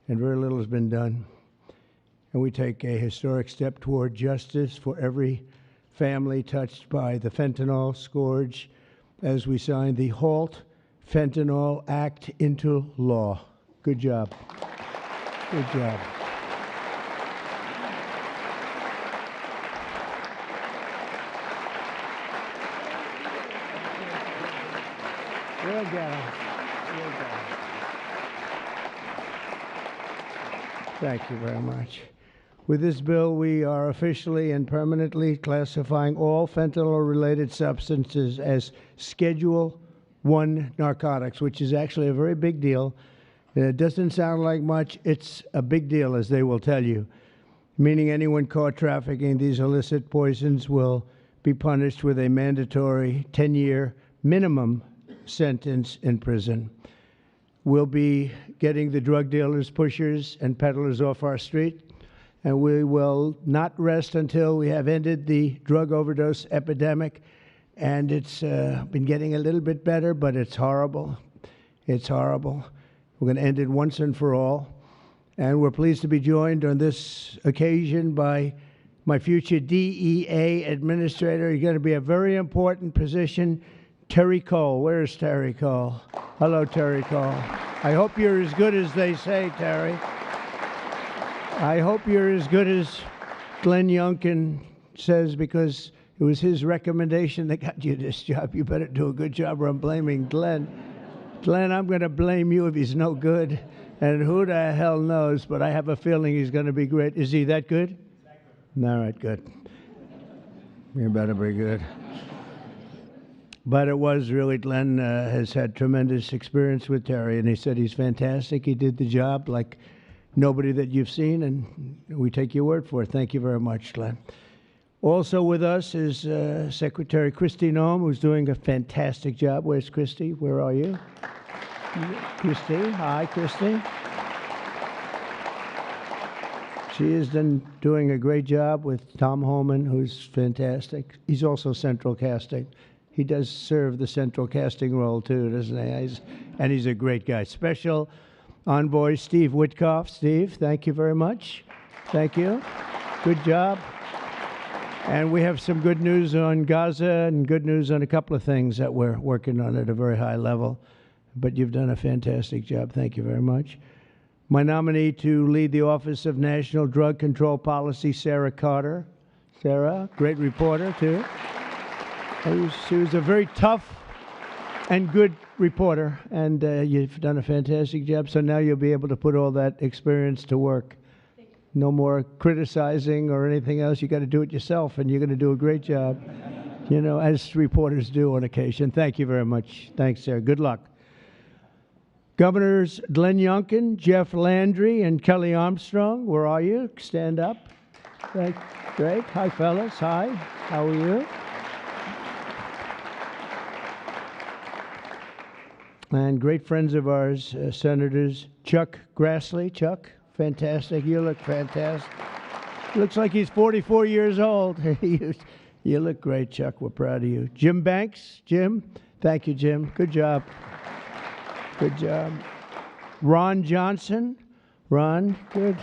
and very little has been done. And we take a historic step toward justice for every family touched by the fentanyl scourge as we sign the HALT Fentanyl Act into law. Good job. Good job. Well done. Well done. Thank you very much. With this bill, we are officially and permanently classifying all fentanyl-related substances as Schedule I narcotics, which is actually a very big deal. It doesn't sound like much. It's a big deal, as they will tell you, meaning anyone caught trafficking these illicit poisons will be punished with a mandatory 10-year minimum sentence in prison. We'll be getting the drug dealers, pushers, and peddlers off our street, and we will not rest until we have ended the drug overdose epidemic. And it's been getting a little bit better, but it's horrible. It's horrible. We're going to end it once and for all. And we're pleased to be joined on this occasion by my future DEA administrator. He's going to be a very important position, Terry Cole. Where's Terry Cole? Hello, Terry Cole. I hope you're as good as they say, Terry. I hope you're as good as Glenn Youngkin says, because it was his recommendation that got you this job. You better do a good job, or I'm blaming Glenn. Glenn, I'm going to blame you if he's no good. And who the hell knows, but I have a feeling he's going to be great. Is he that good? All right, good. You better be good. But it was really, Glenn has had tremendous experience with Terry, and he said he's fantastic. He did the job like nobody that you've seen, and we take your word for it. Thank you very much, Glenn. Also with us is Secretary Kristi Noem, who's doing a fantastic job. Where's Kristi? Where are you? Kristi. Hi, Kristi. She is doing a great job with Tom Homan, who's fantastic. He's also central casting. He does serve the central casting role, too, doesn't he? And he's a great guy. Special Envoy Steve Witkoff. Steve, thank you very much. Thank you. Good job. And we have some good news on Gaza and good news on a couple of things that we're working on at a very high level. But you've done a fantastic job. Thank you very much. My nominee to lead the Office of National Drug Control Policy, Sarah Carter. Sarah, great reporter, too. She was a very tough and good reporter, and you've done a fantastic job. So now you'll be able to put all that experience to work. No more criticizing or anything else. You got to do it yourself, and you're going to do a great job, you know, as reporters do on occasion. Thank you very much. Thanks, Sarah. Good luck. Governors Glenn Youngkin, Jeff Landry, and Kelly Armstrong, where are you? Stand up. Great. Hi, fellas. Hi. How are you? And great friends of ours, Senators Chuck Grassley. Chuck, fantastic. You look fantastic. Looks like he's 44 years old. You look great, Chuck. We're proud of you. Jim Banks. Jim. Thank you, Jim. Good job. Good job. Ron Johnson. Ron, good.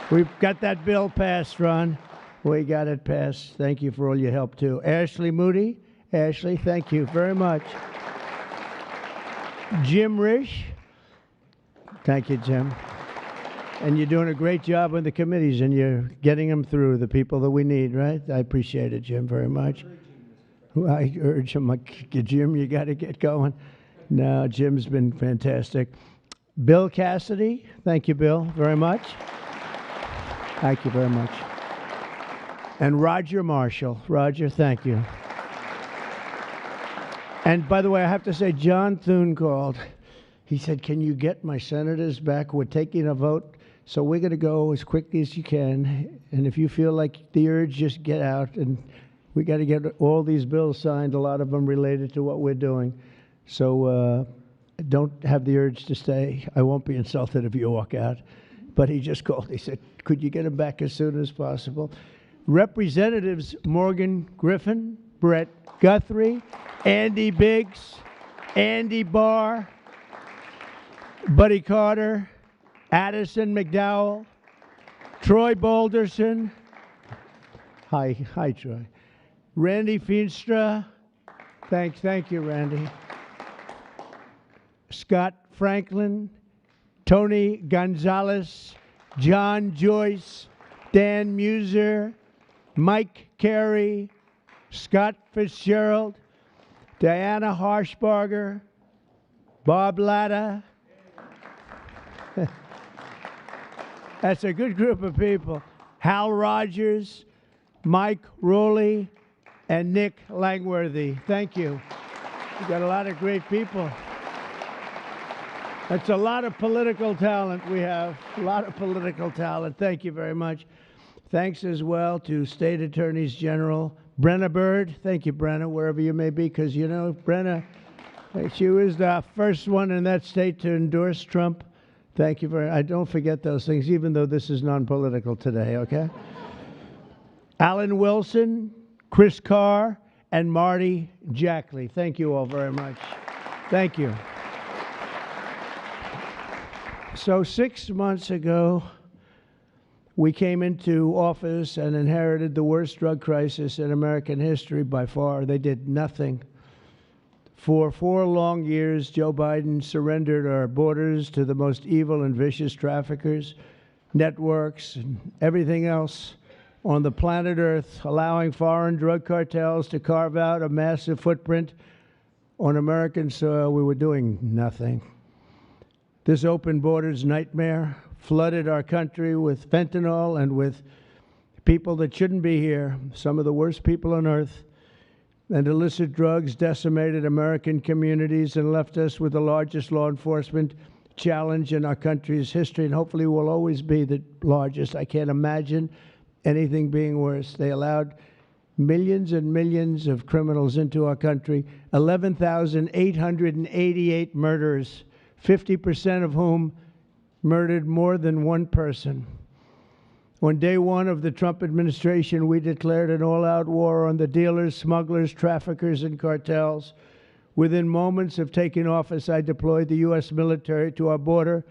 We've got that bill passed, Ron. We got it passed. Thank you for all your help, too. Ashley Moody. Ashley, thank you very much. Jim Risch. Thank you, Jim. And you're doing a great job on the committees, and you're getting them through, the people that we need, right? I appreciate it, Jim, very much. I urge him, like, Jim, you got to get going. No, Jim's been fantastic. Bill Cassidy. Thank you, Bill, very much. Thank you very much. And Roger Marshall. Roger, thank you. And by the way, I have to say, John Thune called. He said, can you get my senators back? We're taking a vote, so we're going to go as quickly as you can. And if you feel like the urge, just get out. And we got to get all these bills signed, a lot of them related to what we're doing. So don't have the urge to stay. I won't be insulted if you walk out. But he just called. He said, could you get him back as soon as possible? Representatives Morgan Griffin, Brett Guthrie, Andy Biggs, Andy Barr, Buddy Carter, Addison McDowell, Troy Balderson. Hi, Troy. Randy Feenstra. Thank you, Randy. Scott Franklin, Tony Gonzalez, John Joyce, Dan Muser, Mike Carey, Scott Fitzgerald, Diana Harshbarger, Bob Latta. That's a good group of people. Hal Rogers, Mike Rowley, and Nick Langworthy. Thank you. We've got a lot of great people. That's a lot of political talent we have. A lot of political talent. Thank you very much. Thanks as well to State Attorneys General Brenna Bird. Thank you, Brenna, wherever you may be, because you know, Brenna, she was the first one in that state to endorse Trump. Thank you very much. I don't forget those things, even though this is non-political today, okay? Alan Wilson, Chris Carr, and Marty Jackley. Thank you all very much. Thank you. So 6 months ago, we came into office and inherited the worst drug crisis in American history by far. They did nothing. For 4 long years, Joe Biden surrendered our borders to the most evil and vicious traffickers, networks, and everything else on the planet Earth, allowing foreign drug cartels to carve out a massive footprint on American soil. We were doing nothing. This open borders nightmare flooded our country with fentanyl and with people that shouldn't be here, some of the worst people on earth. And illicit drugs decimated American communities and left us with the largest law enforcement challenge in our country's history, and hopefully will always be the largest. I can't imagine anything being worse. They allowed millions and millions of criminals into our country, 11,888 murders, 50% of whom murdered more than one person. On day one of the Trump administration, we declared an all-out war on the dealers, smugglers, traffickers, and cartels. Within moments of taking office, I deployed the U.S. military to our border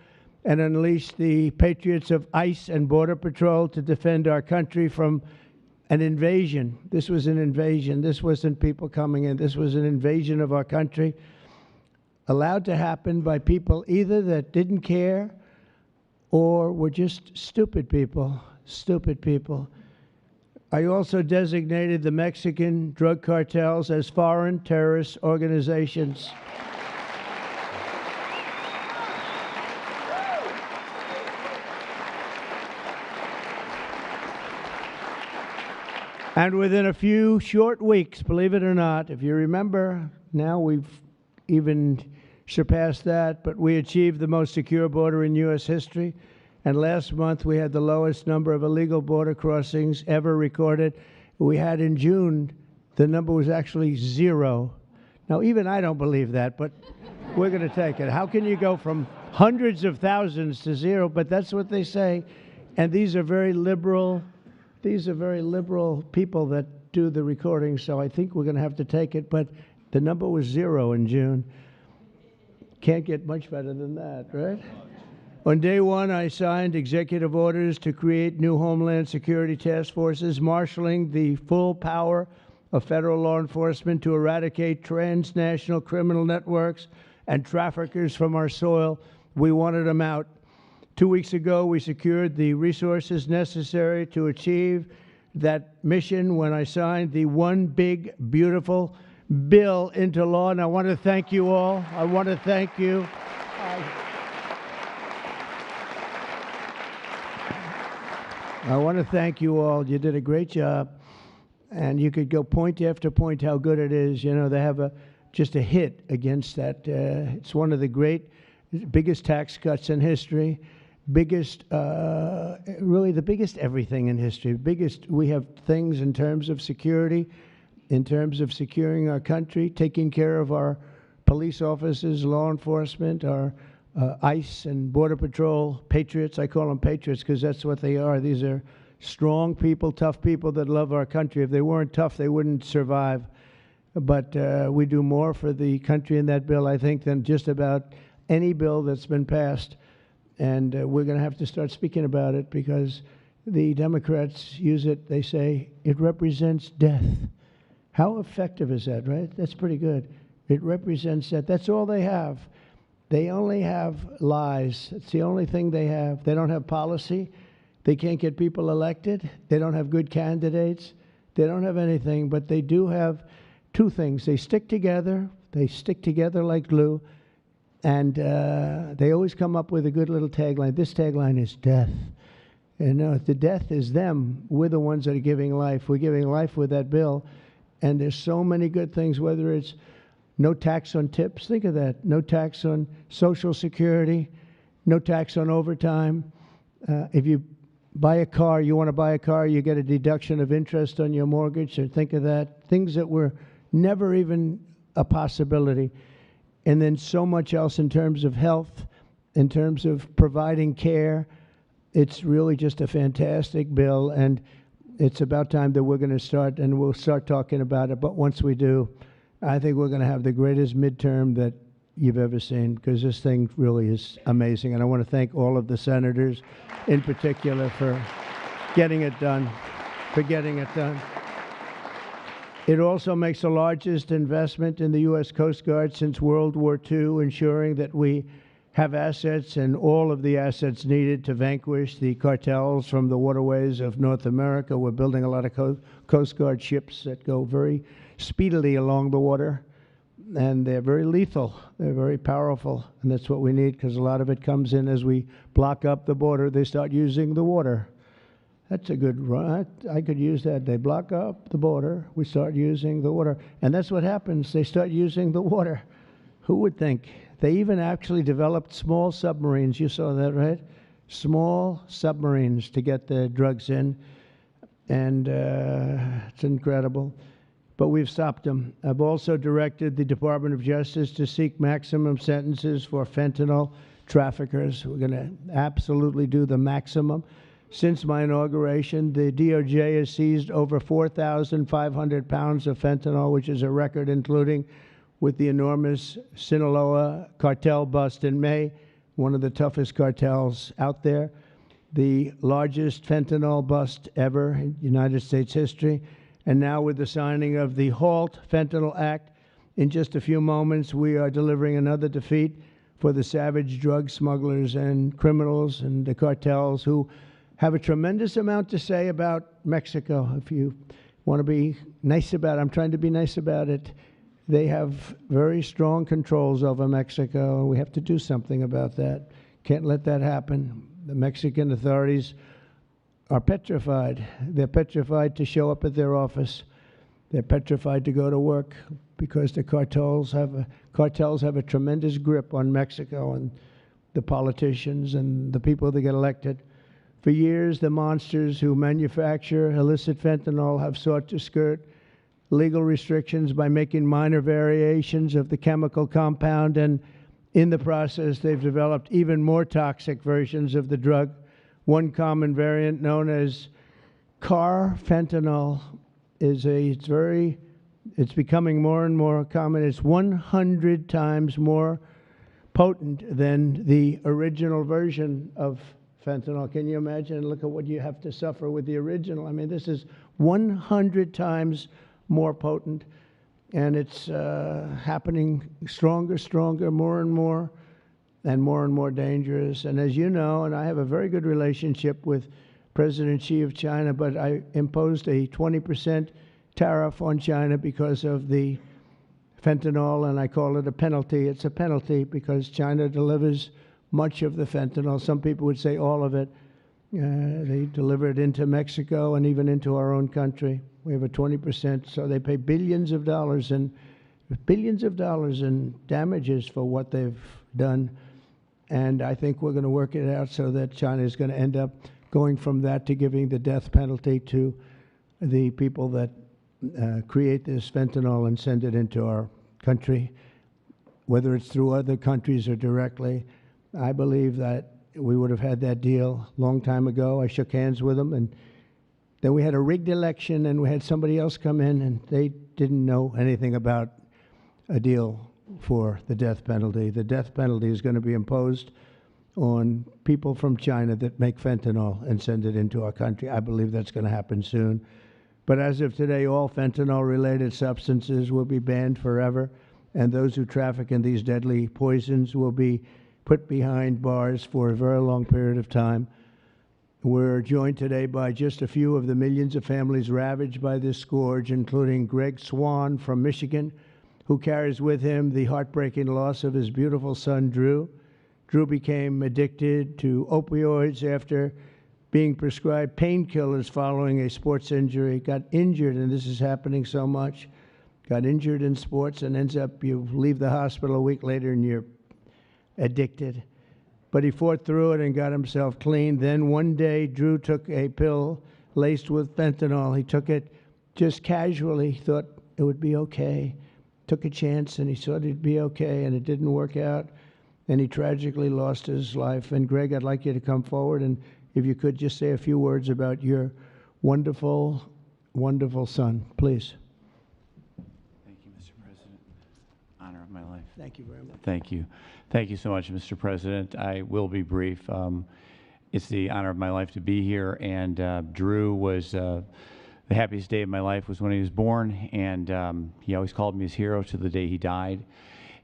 and unleashed the patriots of ICE and Border Patrol to defend our country from an invasion. This was an invasion. This wasn't people coming in. This was an invasion of our country, allowed to happen by people either that didn't care or were just stupid people. I also designated the Mexican drug cartels as foreign terrorist organizations. And within a few short weeks, believe it or not, if you remember, now we've even surpassed that, but we achieved the most secure border in U.S. history. And last month, we had the lowest number of illegal border crossings ever recorded. We had in June, the number was actually 0. Now, even I don't believe that, but we're going to take it. How can you go from hundreds of thousands to 0? But that's what they say. And these are very liberal people that do the recording, so I think we're going to have to take it. But the number was 0 in June. Can't get much better than that, right? On day one, I signed executive orders to create new Homeland Security task forces, marshaling the full power of federal law enforcement to eradicate transnational criminal networks and traffickers from our soil. We wanted them out. 2 weeks ago, we secured the resources necessary to achieve that mission when I signed the One Big Beautiful Bill into law. And I want to thank you all. I want to thank you. I want to thank you all. You did a great job. And you could go point after point how good it is. You know, they have just a hit against that. It's one of the biggest tax cuts in history, really the biggest everything in history. We have things in terms of security, in terms of securing our country, taking care of our police officers, law enforcement, our ICE and Border Patrol patriots. I call them patriots because that's what they are. These are strong people, tough people that love our country. If they weren't tough, they wouldn't survive. But we do more for the country in that bill, I think, than just about any bill that's been passed. And we're going to have to start speaking about it because the Democrats use it. They say it represents death. How effective is that, right? That's pretty good. It represents that. That's all they have. They only have lies. It's the only thing they have. They don't have policy. They can't get people elected. They don't have good candidates. They don't have anything, but they do have two things. They stick together. They stick together like glue. And they always come up with a good little tagline. This tagline is death. And the death is them. We're the ones that are giving life. We're giving life with that bill. And there's so many good things, whether it's no tax on tips. Think of that. No tax on Social Security. No tax on overtime. If you buy a car, you want to buy a car, you get a deduction of interest on your mortgage. So think of that. Things that were never even a possibility. And then so much else in terms of health, in terms of providing care. It's really just a fantastic bill, and it's about time that we're going to start, and we'll start talking about it. But once we do, I think we're going to have the greatest midterm that you've ever seen, because this thing really is amazing. And I want to thank all of the senators in particular for getting it done, It also makes the largest investment in the U.S. Coast Guard since World War II, ensuring that we have assets and all of the assets needed to vanquish the cartels from the waterways of North America. We're building a lot of Coast Guard ships that go very speedily along the water, and they're very lethal. They're very powerful, and that's what we need, because a lot of it comes in as we block up the border. They start using the water. That's a good run. I could use that. They block up the border. We start using the water. And that's what happens. They start using the water. Who would think? They even actually developed small submarines. You saw that, right? Small submarines to get the drugs in. And it's incredible. But we've stopped them. I've also directed the Department of Justice to seek maximum sentences for fentanyl traffickers. We're going to absolutely do the maximum. Since my inauguration, the DOJ has seized over 4,500 pounds of fentanyl, which is a record, including with the enormous Sinaloa cartel bust in May, one of the toughest cartels out there, the largest fentanyl bust ever in United States history. And now with the signing of the HALT Fentanyl Act, in just a few moments, we are delivering another defeat for the savage drug smugglers and criminals and the cartels who have a tremendous amount to say about Mexico. If you want to be nice about it, I'm trying to be nice about it. They have very strong controls over Mexico, and we have to do something about that. Can't let that happen. The Mexican authorities are petrified. They're petrified to show up at their office. They're petrified to go to work because the cartels have a tremendous grip on Mexico and the politicians and the people that get elected. For years, the monsters who manufacture illicit fentanyl have sought to skirt legal restrictions by making minor variations of the chemical compound, and in the process, they've developed even more toxic versions of the drug. One common variant, known as carfentanil, it's becoming more and more common. It's 100 times more potent than the original version of fentanyl. Can you imagine? Look at what you have to suffer with the original. I mean, this is 100 times more potent, and it's happening stronger, more and more dangerous. And as you know, and I have a very good relationship with President Xi of China, but I imposed a 20% tariff on China because of the fentanyl, and I call it a penalty. It's a penalty because China delivers much of the fentanyl. Some people would say all of it. They deliver it into Mexico and even into our own country. We have a 20%, so they pay billions of dollars in damages for what they've done. And I think we're going to work it out so that China is going to end up going from that to giving the death penalty to the people that create this fentanyl and send it into our country, whether it's through other countries or directly. I believe that we would have had that deal a long time ago. I shook hands with them, and then we had a rigged election, and we had somebody else come in, and they didn't know anything about a deal for the death penalty. The death penalty is going to be imposed on people from China that make fentanyl and send it into our country. I believe that's going to happen soon. But as of today, all fentanyl-related substances will be banned forever, and those who traffic in these deadly poisons will be put behind bars for a very long period of time. We're joined today by just a few of the millions of families ravaged by this scourge, including Greg Swan from Michigan, who carries with him the heartbreaking loss of his beautiful son, Drew. Drew became addicted to opioids after being prescribed painkillers following a sports injury, got injured, and this is happening so much, got injured in sports and ends up, you leave the hospital a week later and you're addicted. But he fought through it and got himself clean. Then one day, Drew took a pill laced with fentanyl. He took it just casually, thought it would be okay. Took a chance and he thought it'd be okay, and it didn't work out. And he tragically lost his life. And Greg, I'd like you to come forward, and if you could just say a few words about your wonderful, wonderful son, please. Thank you, Mr. President. Honor of my life. Thank you very much. Thank you. Thank you so much, Mr. President. I will be brief. It's the honor of my life to be here, and Drew was the happiest day of my life was when he was born, and he always called me his hero to the day he died.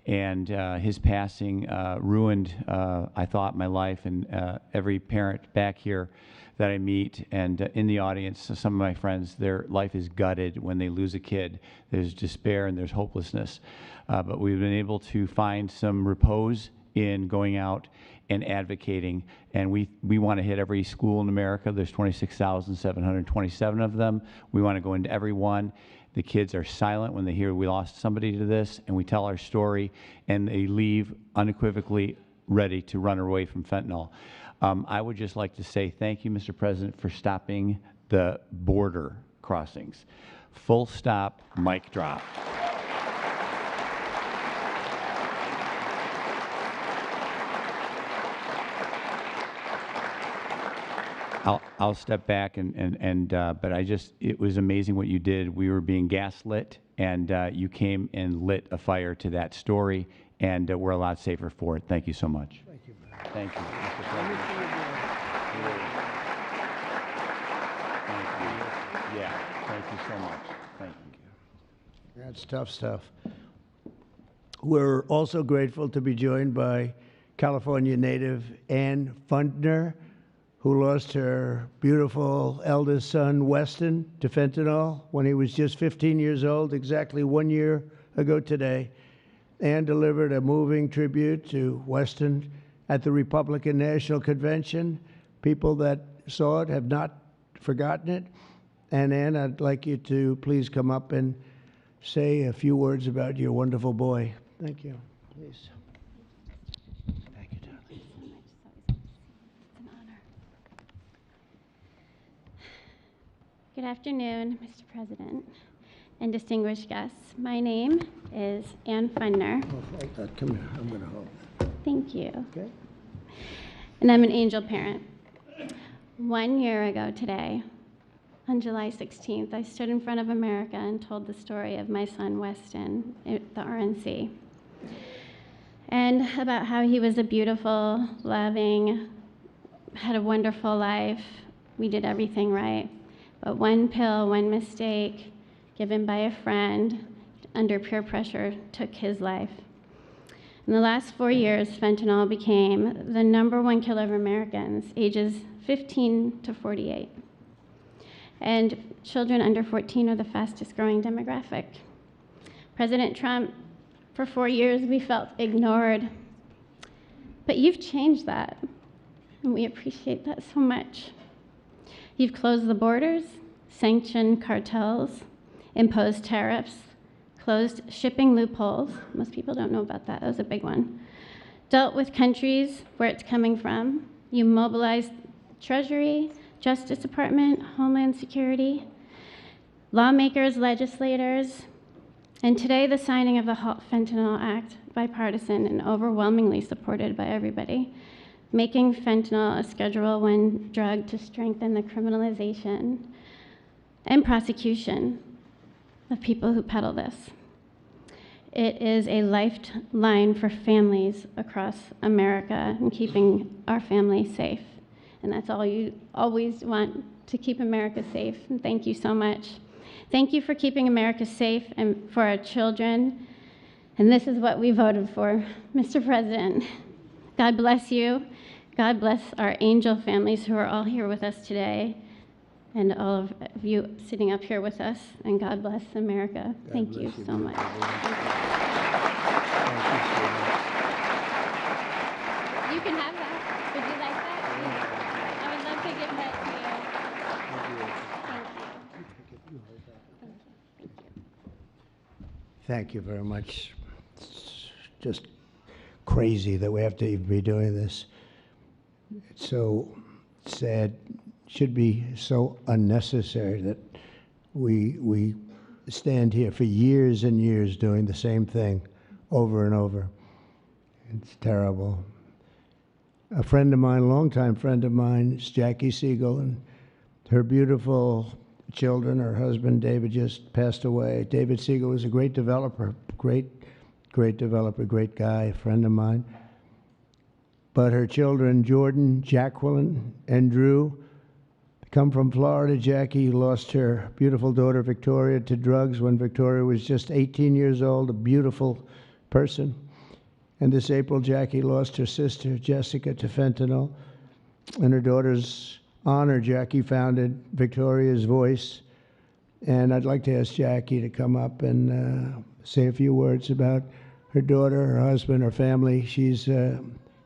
And his passing ruined, I thought, my life, and every parent back here that I meet and in the audience, some of my friends, their life is gutted when they lose a kid. There's despair and there's hopelessness. But we've been able to find some repose in going out and advocating, and we want to hit every school in America. There's 26,727 of them. We want to go into every one. The kids are silent when they hear we lost somebody to this, and we tell our story, and they leave unequivocally ready to run away from fentanyl. I would just like to say thank you, Mr. President, for stopping the border crossings. Full stop, mic drop. I'll step back but it was amazing what you did. We were being gaslit, and you came and lit a fire to that story, and we're a lot safer for it. Thank you so much. Thank you. Thank you, Mr. President. Thank you. Yeah, thank you so much. Thank you. That's tough stuff. We're also grateful to be joined by California native Ann Fundner, who lost her beautiful eldest son, Weston, to fentanyl when he was just 15 years old, exactly 1 year ago today. Ann delivered a moving tribute to Weston at the Republican National Convention. People that saw it have not forgotten it. And Ann, I'd like you to please come up and say a few words about your wonderful boy. Thank you. Please. Thank you, darling. It's an honor. Good afternoon, Mr. President and distinguished guests. My name is Ann Fundner. Oh, hold that. Come here. I'm going to hold that. Thank you. Okay. And I'm an angel parent. 1 year ago today, on July 16th, I stood in front of America and told the story of my son, Weston, at the RNC. And about how he was a beautiful, loving, had a wonderful life. We did everything right. But one pill, one mistake, given by a friend under peer pressure, took his life. In the last 4 years, fentanyl became the #1 killer of Americans, ages 15 to 48. And children under 14 are the fastest growing demographic. President Trump, for 4 years, we felt ignored. But you've changed that, and we appreciate that so much. You've closed the borders, sanctioned cartels, imposed tariffs, closed shipping loopholes. Most people don't know about that. That was a big one. Dealt with countries where it's coming from. You mobilized Treasury, Justice Department, Homeland Security, lawmakers, legislators, and today the signing of the HALT Fentanyl Act, bipartisan and overwhelmingly supported by everybody, making fentanyl a Schedule I drug to strengthen the criminalization and prosecution of people who peddle this. It is a lifeline for families across America and keeping our families safe. And that's all you always want, to keep America safe. And thank you so much. Thank you for keeping America safe and for our children. And this is what we voted for. Mr. President, God bless you. God bless our angel families who are all here with us today, and all of you sitting up here with us. And God bless America. Thank you so much. You can have that. Would you like that? I would love to give that to you. Thank you. Thank you very much. It's just crazy that we have to even be doing this. It's so sad. Should be so unnecessary that we stand here for years and years doing the same thing over and over. It's terrible. A friend of mine, a longtime friend of mine, is Jackie Siegel, and her beautiful children, her husband David just passed away. David Siegel was a great developer, great developer, great guy, friend of mine. But her children, Jordan, Jacqueline, and Drew, come from Florida. Jackie lost her beautiful daughter, Victoria, to drugs when Victoria was just 18 years old, a beautiful person. And this April, Jackie lost her sister, Jessica, to fentanyl. In her daughter's honor, Jackie founded Victoria's Voice. And I'd like to ask Jackie to come up and say a few words about her daughter, her husband, her family. She's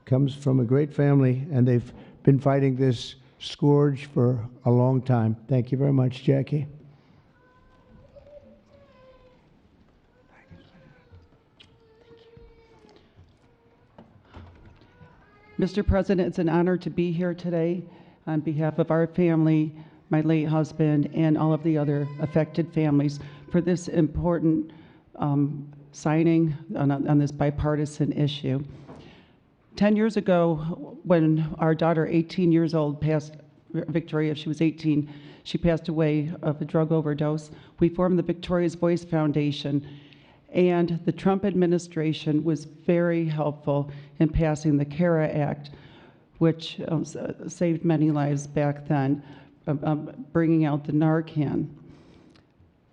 comes from a great family, and they've been fighting this scourge for a long time. Thank you very much, Jackie. Mr. President, it's an honor to be here today on behalf of our family, my late husband, and all of the other affected families for this important signing on this bipartisan issue. 10 years ago, when our daughter, 18 years old, passed, Victoria, she was 18, she passed away of a drug overdose. We formed the Victoria's Voice Foundation, and the Trump administration was very helpful in passing the HALT Act, which saved many lives back then, bringing out the Narcan.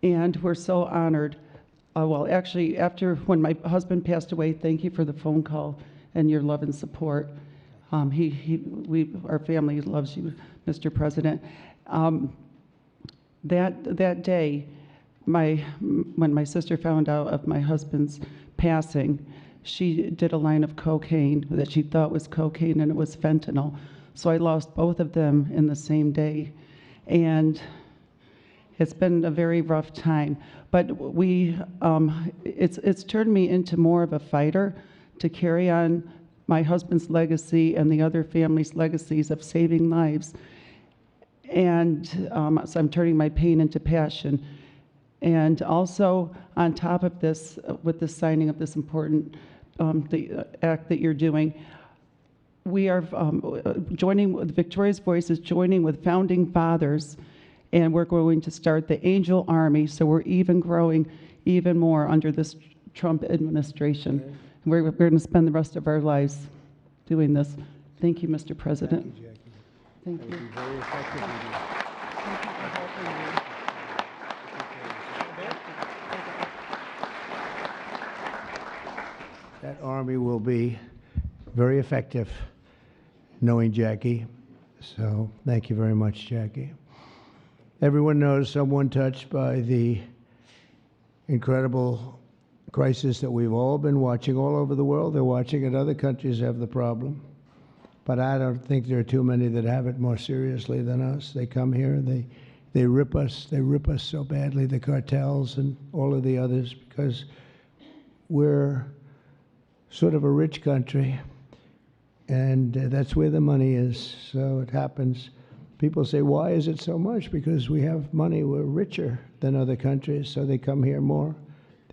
And we're so honored. Well, actually, when my husband passed away, thank you for the phone call and your love and support. Our family loves you, Mr. President. That day, when my sister found out of my husband's passing, she did a line of cocaine that she thought was cocaine, and it was fentanyl. So I lost both of them in the same day. And it's been a very rough time. But it's turned me into more of a fighter to carry on my husband's legacy and the other families' legacies of saving lives. And so I'm turning my pain into passion. And also, on top of this, with the signing of this important the act that you're doing, we are joining with Victoria's Voice is joining with founding fathers, and we're going to start the Angel Army. So we're even growing even more under this Trump administration. Okay. We're going to spend the rest of our lives doing this. Thank you, Mr. President. Thank you, Jackie. Thank you. Very effective. Thank you for helping me. That army will be very effective, knowing Jackie. So thank you very much, Jackie. Everyone knows someone touched by the incredible crisis that we've all been watching all over the world. They're watching it. Other countries have the problem. But I don't think there are too many that have it more seriously than us. They come here and they rip us. They rip us so badly, the cartels and all of the others, because we're sort of a rich country, and that's where the money is. So it happens. People say, why is it so much? Because we have money. We're richer than other countries, so they come here more.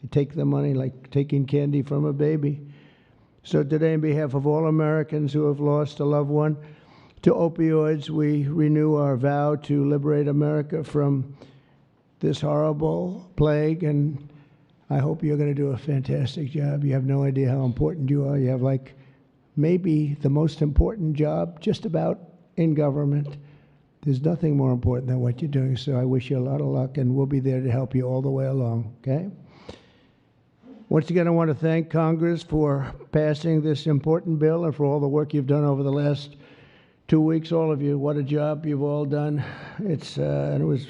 They take the money like taking candy from a baby. So today, on behalf of all Americans who have lost a loved one to opioids, we renew our vow to liberate America from this horrible plague. And I hope you're going to do a fantastic job. You have no idea how important you are. You have like maybe the most important job just about in government. There's nothing more important than what you're doing, so I wish you a lot of luck, and we'll be there to help you all the way along, okay? Once again, I want to thank Congress for passing this important bill and for all the work you've done over the last 2 weeks, all of you. What a job you've all done. And it was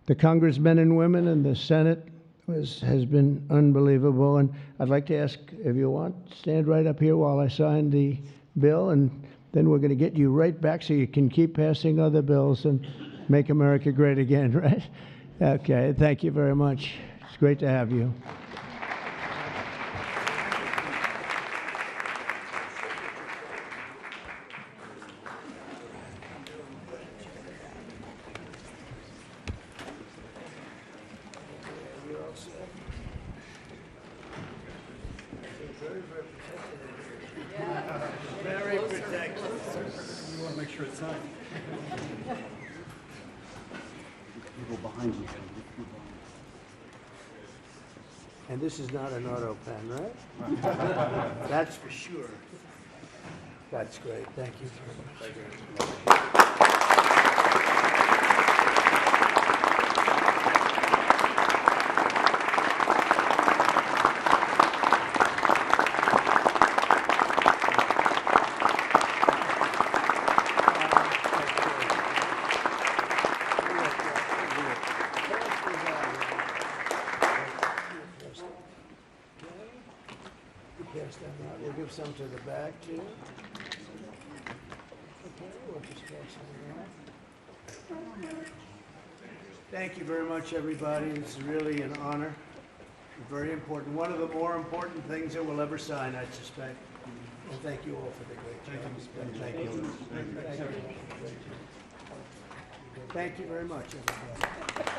the congressmen and women and the Senate has been unbelievable. And I'd like to ask, if you want, stand right up here while I sign the bill, and then we're going to get you right back so you can keep passing other bills and make America great again, right? Okay, thank you very much. It's great to have you. Very protected. You want to make sure it's signed. People behind you. And this is not an auto pen, right? That's for sure. That's great. Thank you very much. Pass them out. We'll give some to the back too. Okay, we'll just pass them around. Thank you very much, everybody. This is really an honor. Very important. One of the more important things that we'll ever sign, I suspect. And thank you all for the great job. Thank you. Thank you very much, everybody.